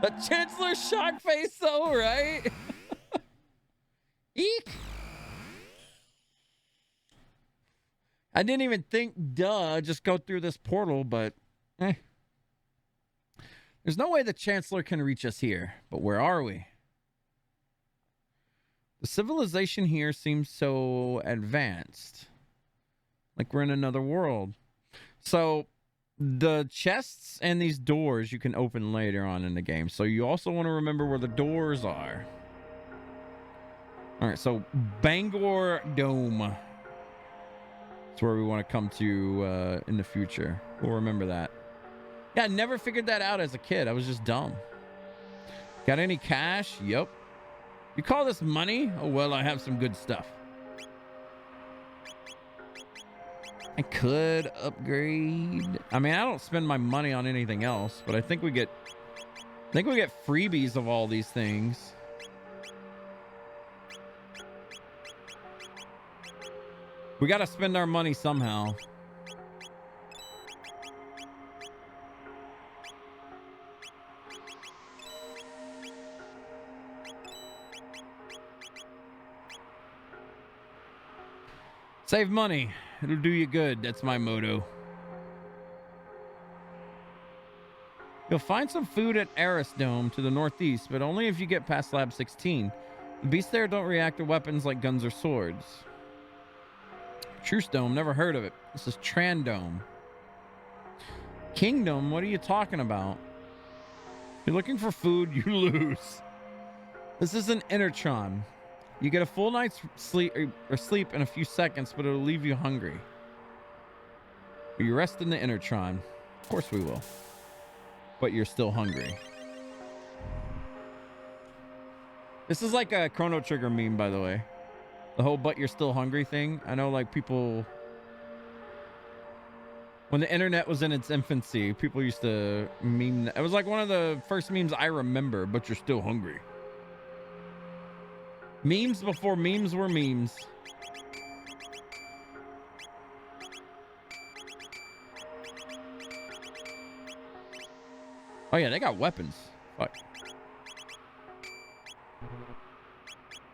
A Chancellor shock face, though, right? Eek. I didn't even think, duh, just go through this portal, but There's no way the Chancellor can reach us here. But where are we? The civilization here seems so advanced. Like we're in another world. So the chests and these doors you can open later on in the game. So you also want to remember where the doors are. All right, so Bangor Dome. That's where we want to come to in the future. We'll remember that. Yeah, I never figured that out as a kid. I was just dumb. Got any cash? Yep. You call this money? Oh, well, I have some good stuff. I could upgrade. I mean, I don't spend my money on anything else, but I think we get freebies of all these things. We got to spend our money somehow. Save money. It'll do you good. That's my motto. You'll find some food at Eris Dome to the northeast, but only if you get past Lab 16. The beasts there don't react to weapons like guns or swords. Truce Dome, never heard of it. This is Trandome. Kingdom, what are you talking about? If you're looking for food, you lose. This is an Intertron. You get a full night's sleep in a few seconds, but it'll leave you hungry. But you rest in the Intertron. Of course we will. But you're still hungry. This is like a Chrono Trigger meme, by the way. The whole "but you're still hungry" thing. I know, like, people... When the internet was in its infancy, people used to meme that. It was like one of the first memes I remember, "but you're still hungry." Memes before memes were memes. Oh yeah, they got weapons. Fuck.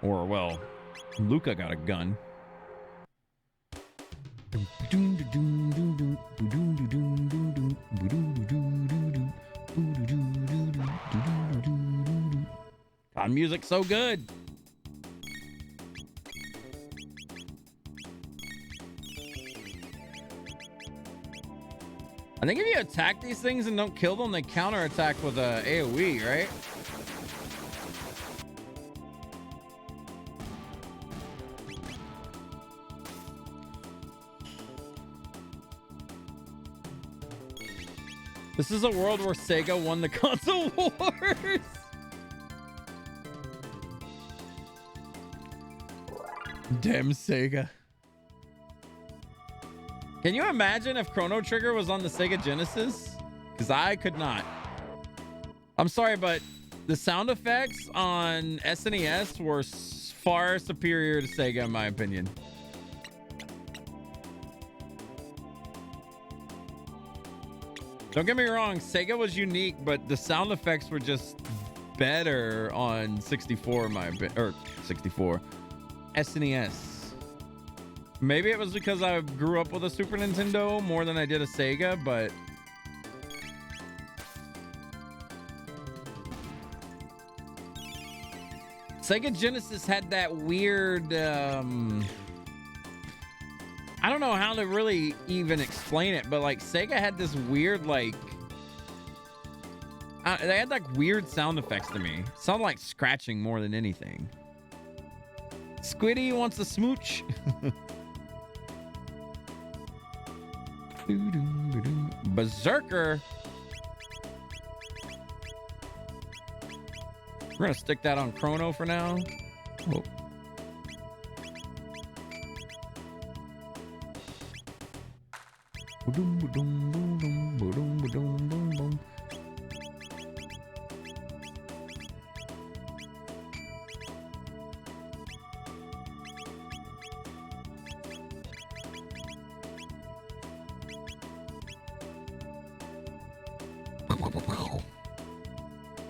Or, well, Luca got a gun. God, music's so good. I think if you attack these things and don't kill them, they counterattack with a AoE, right? This is a world where Sega won the console wars. Damn Sega. Can you imagine if Chrono Trigger was on the Sega Genesis? Because I could not. I'm sorry, but the sound effects on SNES were far superior to Sega, in my opinion. Don't get me wrong, Sega was unique, but the sound effects were just better on 64, in my opinion. Or 64. SNES. Maybe it was because I grew up with a Super Nintendo more than I did a Sega, but... Sega Genesis had that weird... I don't know how to really even explain it, but like Sega had this weird, like... they had like weird sound effects to me. It sounded like scratching more than anything. Squiddy wants a smooch. Berserker. We're gonna stick that on Chrono for now. Oh.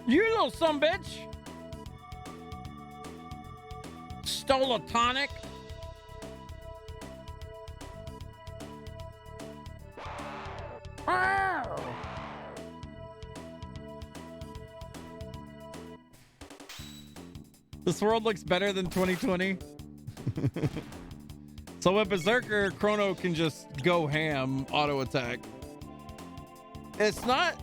You little sumbitch. Stole a tonic. Ow. This world looks better than 2020. So with Berserker, Chrono can just go ham, auto attack. It's not...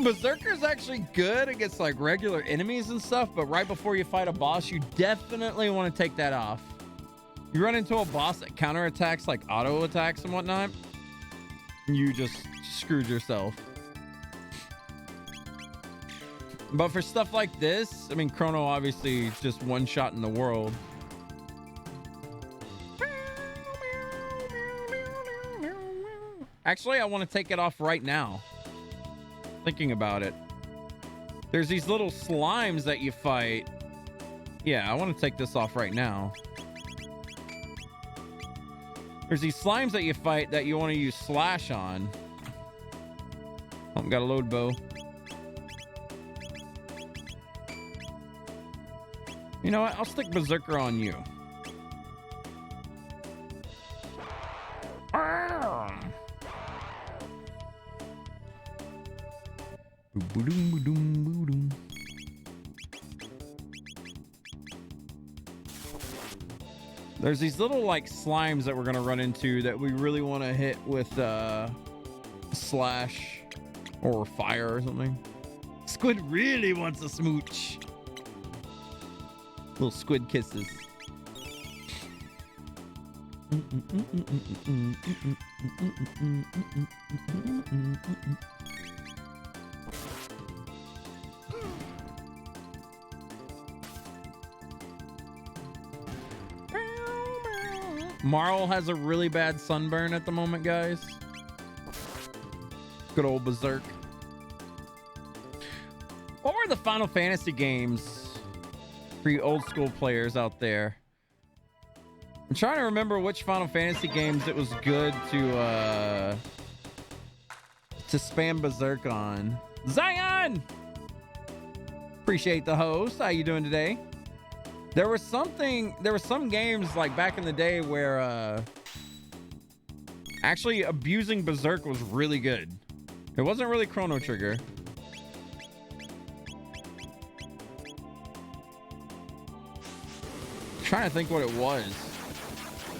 Berserker's actually good against like regular enemies and stuff, but right before you fight a boss, you definitely want to take that off. You run into a boss that counterattacks like auto attacks and whatnot, you just screwed yourself. But for stuff like this, I mean, Chrono obviously just one shot in the world. Actually, I want to take it off right now. Thinking about it. There's these little slimes that you fight. Yeah, I want to take this off right now. There's these slimes that you fight that you want to use slash on. Oh, got a load bow. You know what? I'll stick Berserker on you. There's these little like slimes that we're gonna run into that we really want to hit with slash or fire or something. Squid really wants a smooch. Little squid kisses. Marl has a really bad sunburn at the moment, guys. Good old Berserk. What were the Final Fantasy games for you old school players out there? I'm trying to remember which Final Fantasy games it was good to spam Berserk on. Zion! Appreciate the host. How you doing today? There were some games like back in the day where actually abusing Berserk was really good. It wasn't really Chrono Trigger. I'm trying to think what it was.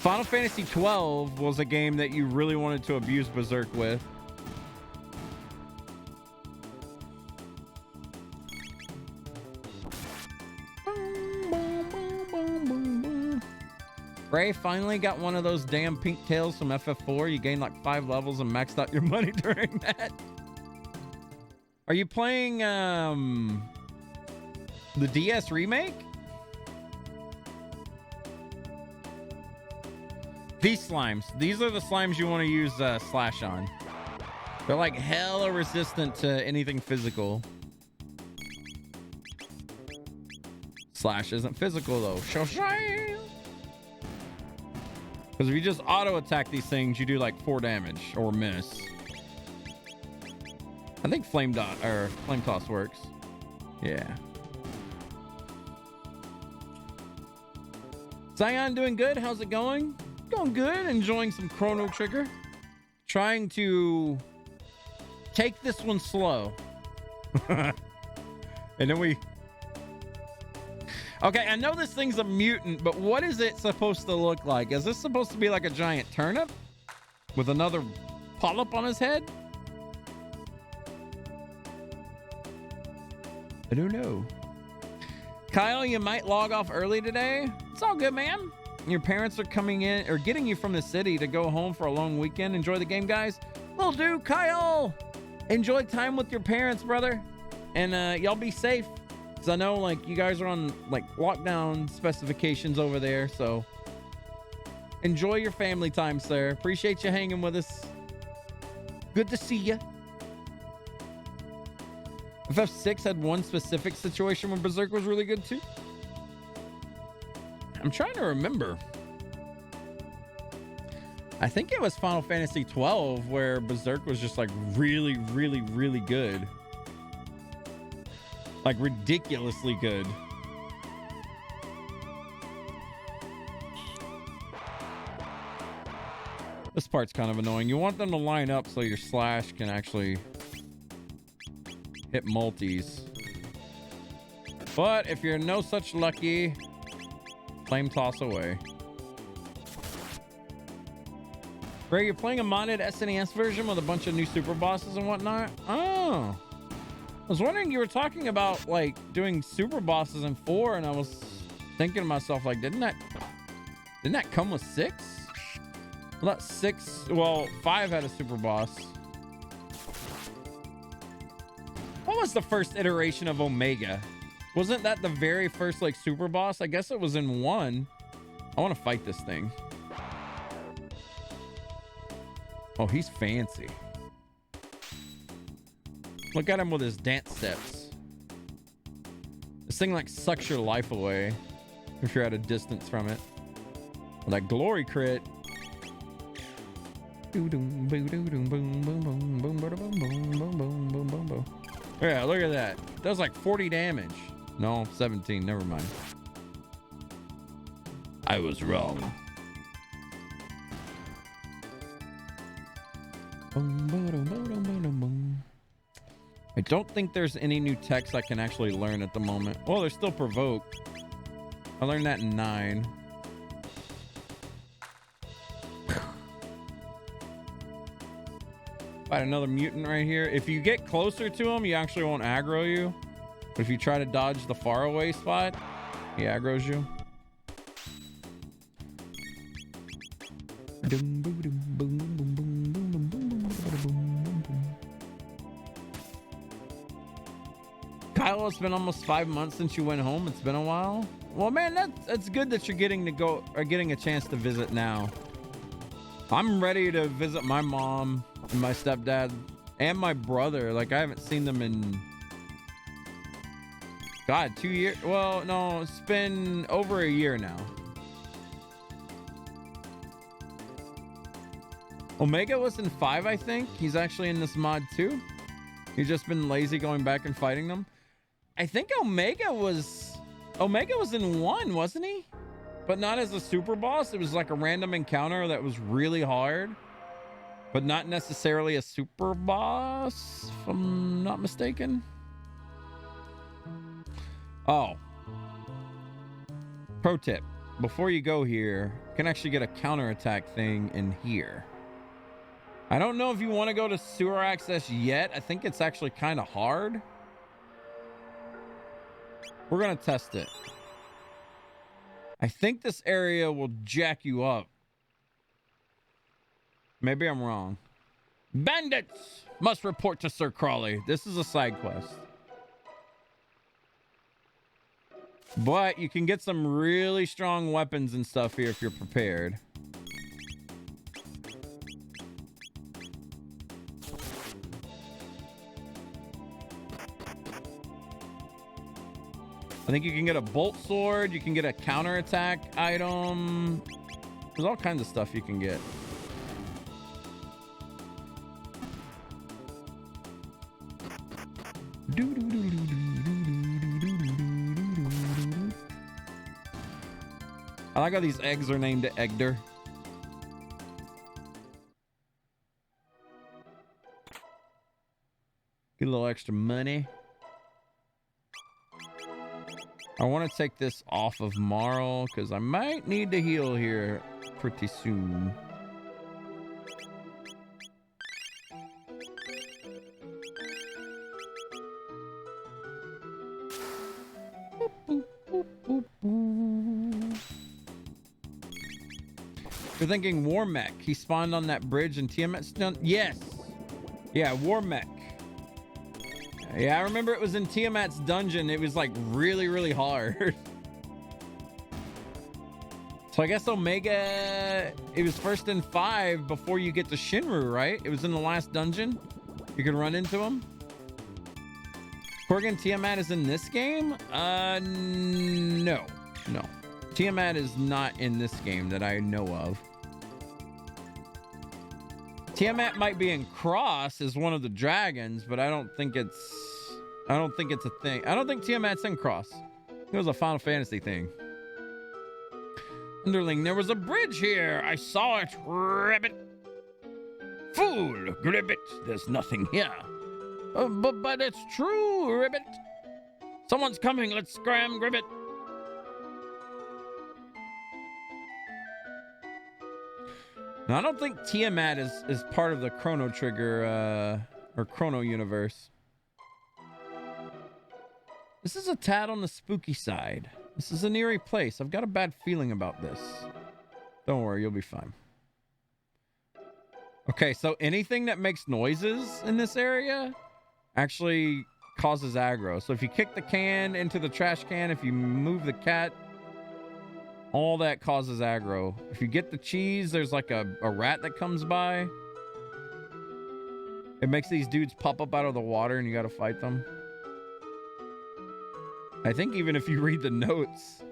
Final Fantasy 12 was a game that you really wanted to abuse Berserk with. Ray finally got one of those damn pink tails from FF4. You gained like 5 levels and maxed out your money during that. Are you playing the DS remake? These slimes. These are the slimes you want to use slash on. They're like hella resistant to anything physical. Slash isn't physical though. Because if you just auto attack these things, you do like 4 damage or miss. I think flame toss works. Yeah. Zion doing good. How's it going? Going good. Enjoying some Chrono Trigger. Trying to take this one slow. And then we... Okay, I know this thing's a mutant, but what is it supposed to look like? Is this supposed to be like a giant turnip with another polyp on his head? I don't know. Kyle, you might log off early today. It's all good, man. Your parents are coming in or getting you from the city to go home for a long weekend. Enjoy the game, guys. Will do, Kyle. Enjoy time with your parents, brother. And y'all be safe. Because I know, like, you guys are on, like, lockdown specifications over there. So enjoy your family time, sir. Appreciate you hanging with us. Good to see you. FF6 had one specific situation where Berserk was really good, too. I'm trying to remember. I think it was Final Fantasy 12 where Berserk was just like really, really, really good. Like ridiculously good. This part's kind of annoying. You want them to line up so your slash can actually hit multis. But if you're no such lucky, flame toss away. Ray, you're playing a modded SNES version with a bunch of new super bosses and whatnot? Oh. I was wondering, you were talking about like doing super bosses in 4, and I was thinking to myself, like, didn't that come with 6? Well, that's 6. Well, 5 had a super boss. What was the first iteration of Omega? Wasn't that the very first like super boss? I guess it was in 1. I want to fight this thing. Oh, he's fancy. Look at him with his dance steps. This thing like sucks your life away if you're at a distance from it. With that glory crit. Yeah, look at that. Does like 40 damage. No, 17. Never mind. I was wrong. I don't think there's any new text I can actually learn at the moment. Well, there's still provoke. I learned that in 9. Fight another mutant right here. If you get closer to him, he actually won't aggro you. But if you try to dodge the far away spot, he aggroes you. Kyle, it's been almost 5 months since you went home. It's been a while. Well, man, that's good that you're getting a chance to visit now. I'm ready to visit my mom and my stepdad and my brother. Like, I haven't seen them in God, 2 years. Well, no, it's been over a year now. Omega was in 5, I think. He's actually in this mod too. He's just been lazy going back and fighting them. I think Omega was in 1, wasn't he? But not as a super boss. It was like a random encounter that was really hard, but not necessarily a super boss, if I'm not mistaken. Oh. Pro tip. Before you go here, you can actually get a counterattack thing in here. I don't know if you want to go to sewer access yet. I think it's actually kind of hard. We're going to test it. I think this area will jack you up. Maybe I'm wrong. Bandits must report to Sir Krawlie. This is a side quest. But you can get some really strong weapons and stuff here if you're prepared. I think you can get a bolt sword. You can get a counterattack item. There's all kinds of stuff you can get. I like how these eggs are named Egder. Get a little extra money. I want to take this off of Marl because I might need to heal here pretty soon. You're thinking War Mech. He spawned on that bridge in Tiamat's done. Yes. Yeah, War Mech. Yeah, I remember it was in Tiamat's dungeon. It was like really, really hard. So I guess Omega, it was first in 5 before you get to Shinru, right? It was in the last dungeon. You could run into him. Korgan Tiamat is in this game? No. Tiamat is not in this game that I know of. Tiamat might be in Cross as one of the dragons, but I don't think it's I don't think it's a thing. I don't think Tiamat's in Cross. It was a Final Fantasy thing. Underling, there was a bridge here. I saw it. Ribbit. Fool, Gribbit. There's nothing here. But it's true, Ribbit. Someone's coming. Let's scram, Gribbit. Now, I don't think Tiamat is part of the Chrono Trigger or Chrono universe. This is a tad on the spooky side. This is an eerie place. I've got a bad feeling about this. Don't worry, you'll be fine. Okay, so anything that makes noises in this area actually causes aggro. So if you kick the can into the trash can, if you move the cat, all that causes aggro. If you get the cheese, there's like a rat that comes by. It makes these dudes pop up out of the water and you gotta fight them. I think even if you read the notes,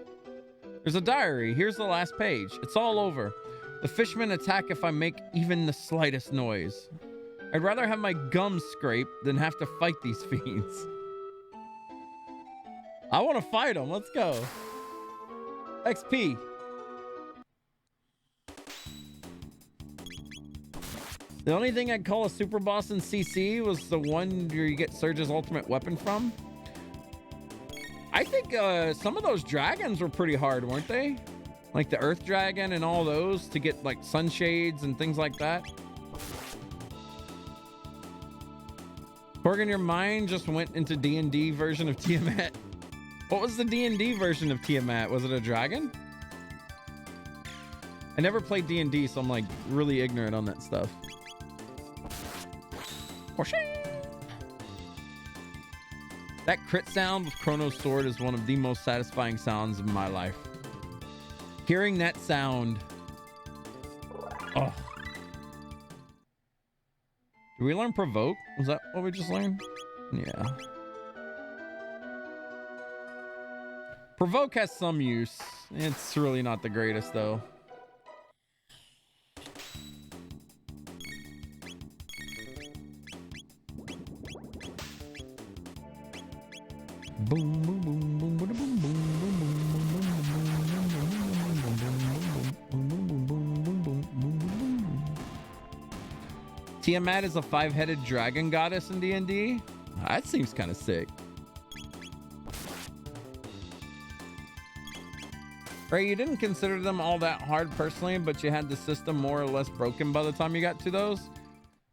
there's a diary. Here's the last page. It's all over. The fishmen attack if I make even the slightest noise. I'd rather have my gums scraped than have to fight these fiends. I want to fight them. Let's go. XP. The only thing I'd call a super boss in CC was the one where you get Surge's ultimate weapon from. I think some of those dragons were pretty hard, weren't they? Like the Earth Dragon and all those to get like sunshades and things like that. Corgan, your mind just went into D&D version of Tiamat. What was the D&D version of Tiamat? Was it a dragon? I never played D&D, so I'm like really ignorant on that stuff. That crit sound with Chrono's sword is one of the most satisfying sounds of my life. Hearing that sound. Oh. Did we learn provoke? Was that what we just learned? Yeah. Provoke has some use. It's really not the greatest though. Boom, boom, boom, boom, boom, boom, boom, boom, boom. Tiamat is a 5-headed dragon goddess in D&D. That seems kind of sick. Right, you didn't consider them all that hard personally, but you had the system more or less broken by the time you got to those.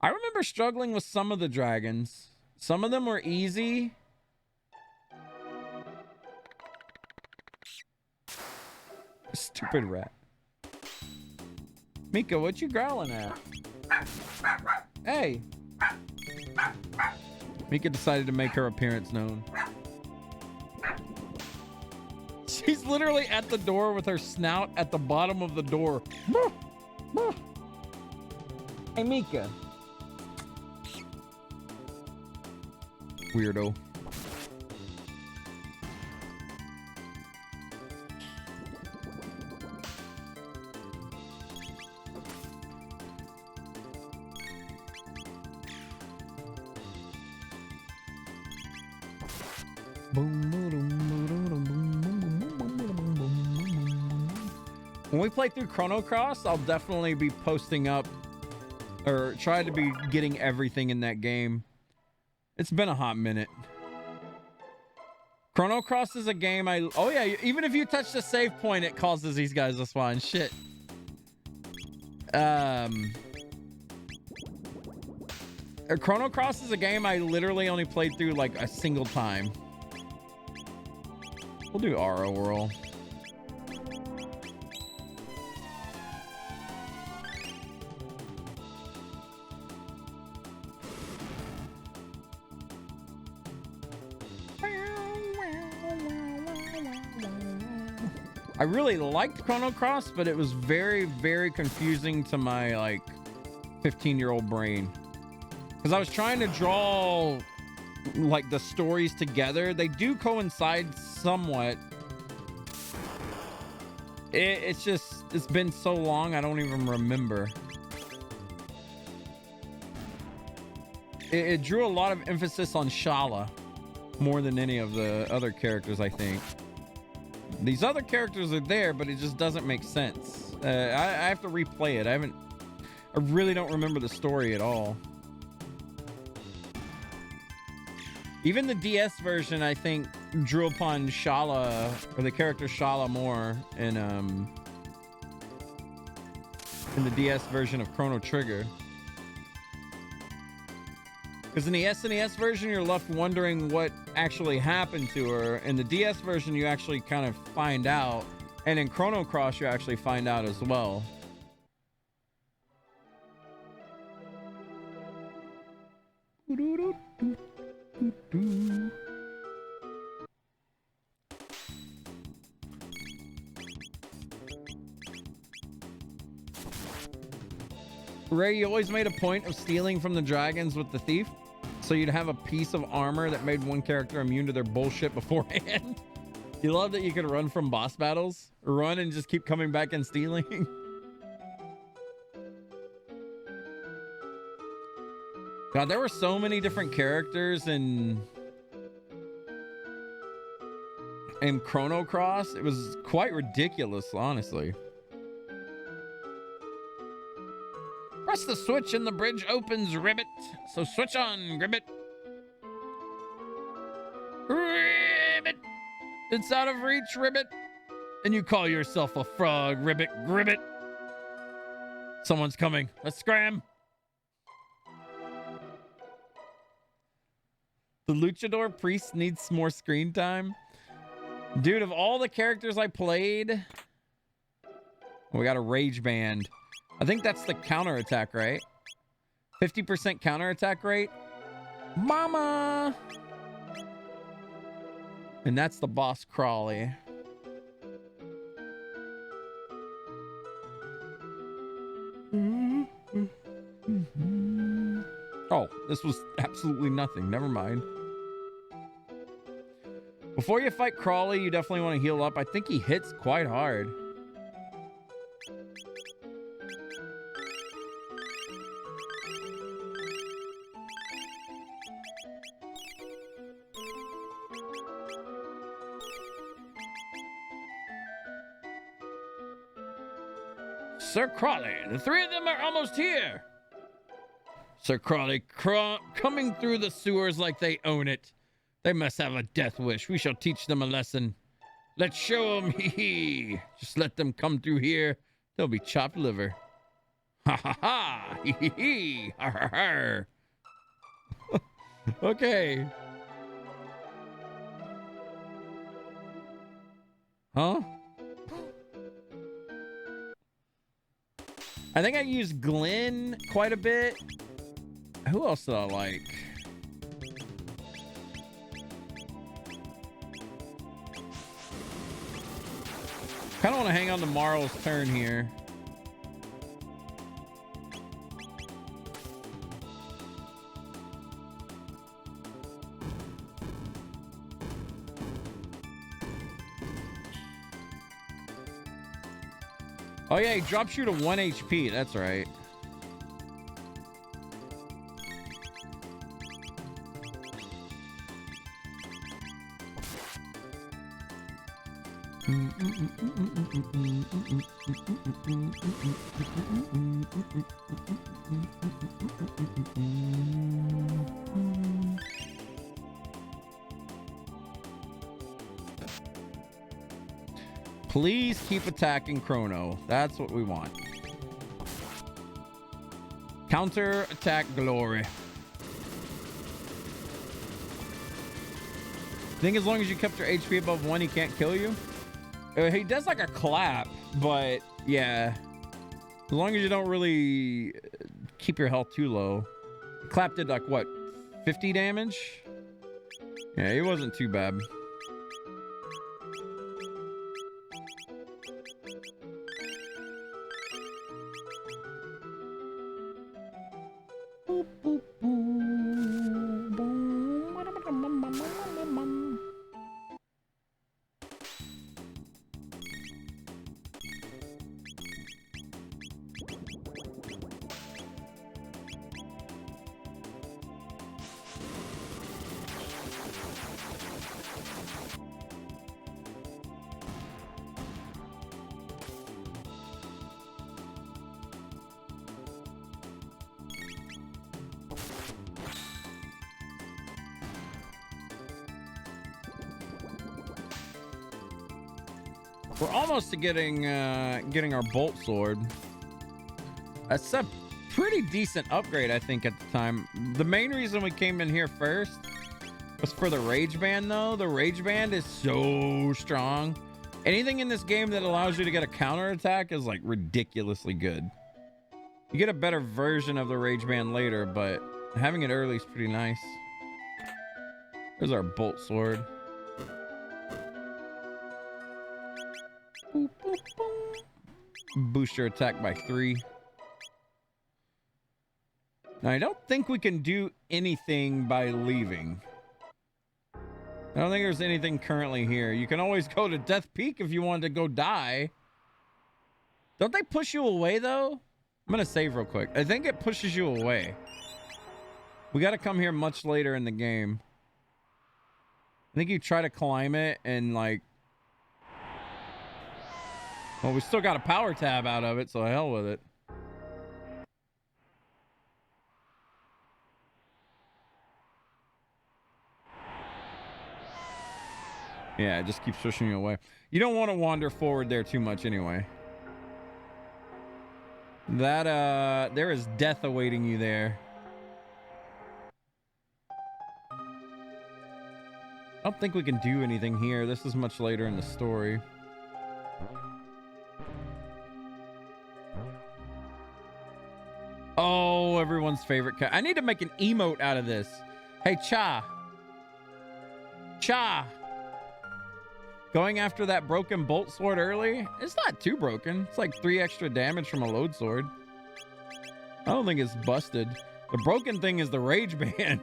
I remember struggling with some of the dragons. Some of them were easy. Stupid rat. Mika, what you growling at? Hey. Mika decided to make her appearance known. She's literally at the door with her snout at the bottom of the door. Hey, Mika. Weirdo. When we play through Chrono Cross, I'll definitely be posting up or try to be getting everything in that game. It's been a hot minute. Chrono Cross is a game oh yeah, even if you touch the save point, it causes these guys to spawn. Shit. Chrono Cross is a game I literally only played through like a single time. We'll do Aura Whirl. I really liked Chrono Cross, but it was very, very confusing to my like 15-year-old brain. Because I was trying to draw like the stories together. They do coincide somewhat. It's been so long, I don't even remember. It drew a lot of emphasis on Shala. more than any of the other characters, I think. These other characters are there, but it just doesn't make sense. I have to replay it. I really don't remember the story at all. Even the DS version, I think, drew upon Shala, or the character Shala more in the DS version of Chrono Trigger. Because in the SNES version, you're left wondering what actually happened to her. In the DS version, you actually kind of find out. And in Chrono Cross, you actually find out as well. Ray, you always made a point of stealing from the dragons with the thief, so you'd have a piece of armor that made one character immune to their bullshit beforehand. You love that you could run from boss battles, run and just keep coming back and stealing. God, there were so many different characters in Chrono Cross. It was quite ridiculous, honestly. Press the switch and the bridge opens, Ribbit. So switch on, Ribbit. Ribbit! It's out of reach, Ribbit. And you call yourself a frog, Ribbit, Gribbit. Someone's coming. Let's scram. The Luchador Priest needs more screen time. Dude, of all the characters I played, we got a Rage Band. I think that's the counterattack, right? 50% counterattack rate. Mama! And that's the boss Krawlie. Oh, this was absolutely nothing. Never mind. Before you fight Krawlie, you definitely want to heal up. I think he hits quite hard. Sir Krawlie, the three of them are almost here. Sir Krawlie coming through the sewers like they own it. They must have a death wish. We shall teach them a lesson. Let's show them, hee hee. Just let them come through here. They'll be chopped liver. Ha ha ha, hee hee hee, har har har. Okay. Huh? I think I used Glenn quite a bit. Who else did I like? Kind of want to hang on to Marl's turn here. Oh yeah, he drops you to 1 HP. That's right. Please keep attacking Chrono. That's what we want. Counter attack glory. I think as long as you kept your HP above 1, he can't kill you. He does like a clap, but yeah. As long as you don't really keep your health too low. Clap did like what? 50 damage? Yeah, he wasn't too bad. We're almost to getting our bolt sword. That's a pretty decent upgrade, I think, at the time. The main reason we came in here first was for the rage band, though. The rage band is so strong. Anything in this game that allows you to get a counterattack is like ridiculously good. You get a better version of the rage band later, but having it early is pretty nice. There's our bolt sword. Boop, boop, boop. Boost your attack by 3. Now, I don't think we can do anything by leaving. I don't think there's anything currently here. You can always go to Death Peak if you wanted to go die. Don't they push you away, though? I'm going to save real quick. I think it pushes you away. We got to come here much later in the game. I think you try to climb it and, like... Well, we still got a power tab out of it, so hell with it. Yeah, it just keeps pushing you away. You don't want to wander forward there too much anyway. That, there is death awaiting you there. I don't think we can do anything here. This is much later in the story. Oh, everyone's favorite cat. I need to make an emote out of this. Hey, Cha. Cha. Going after that broken bolt sword early, it's not too broken. It's like 3 extra damage from a load sword. I don't think it's busted. The broken thing is the rage band.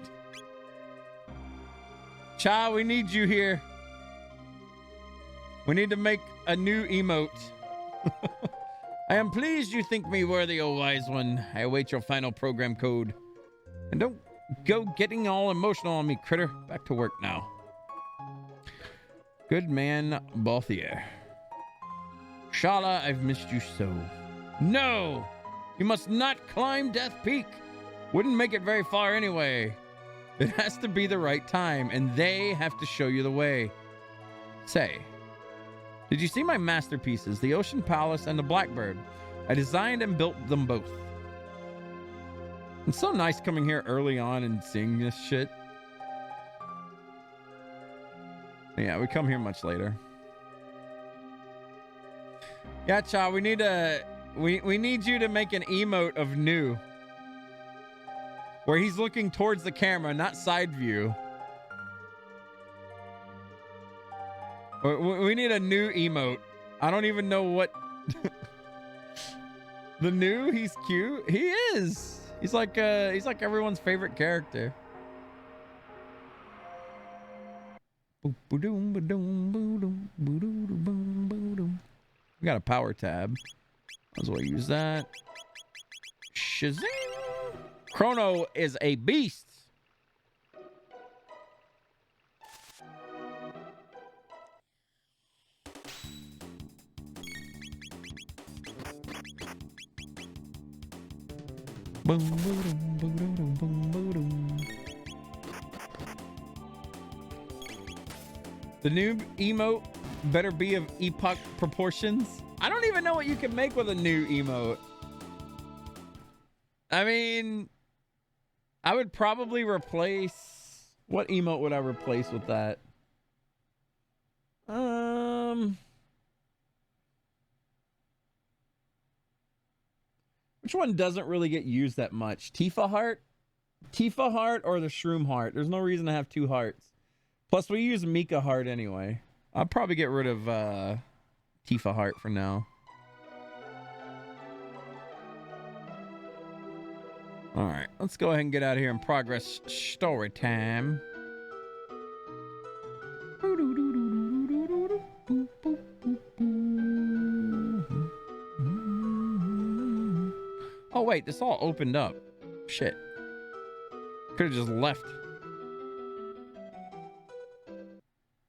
Cha, we need you here. We need to make a new emote. I am pleased you think me worthy, O wise one. I await your final program code. And don't go getting all emotional on me, critter. Back to work now. Good man, Balthier. Shala, I've missed you so. No! You must not climb Death Peak. Wouldn't make it very far anyway. It has to be the right time, and they have to show you the way. Say, did you see my masterpieces, the Ocean Palace and the Blackbird? I designed and built them both. It's so nice coming here early on and seeing this shit. Yeah, we come here much later. Yeah, Cha, we need we need you to make an emote of New. Where he's looking towards the camera, not side view. We need a new emote. I don't even know what... The New, he's cute. He is. He's like everyone's favorite character. We got a power tab. Might as well use that. Shazam! Chrono is a beast. The new emote better be of epoch proportions. I don't even know what you can make with a new emote. I mean, I would probably replace... What emote would I replace with that? Which one doesn't really get used that much? Tifa Heart? Tifa Heart or the Shroom Heart? There's no reason to have 2 hearts. Plus, we use Mika Heart anyway. I'll probably get rid of Tifa Heart for now. Alright, let's go ahead and get out of here and progress story time. Oh wait, this all opened up. Shit. Could have just left.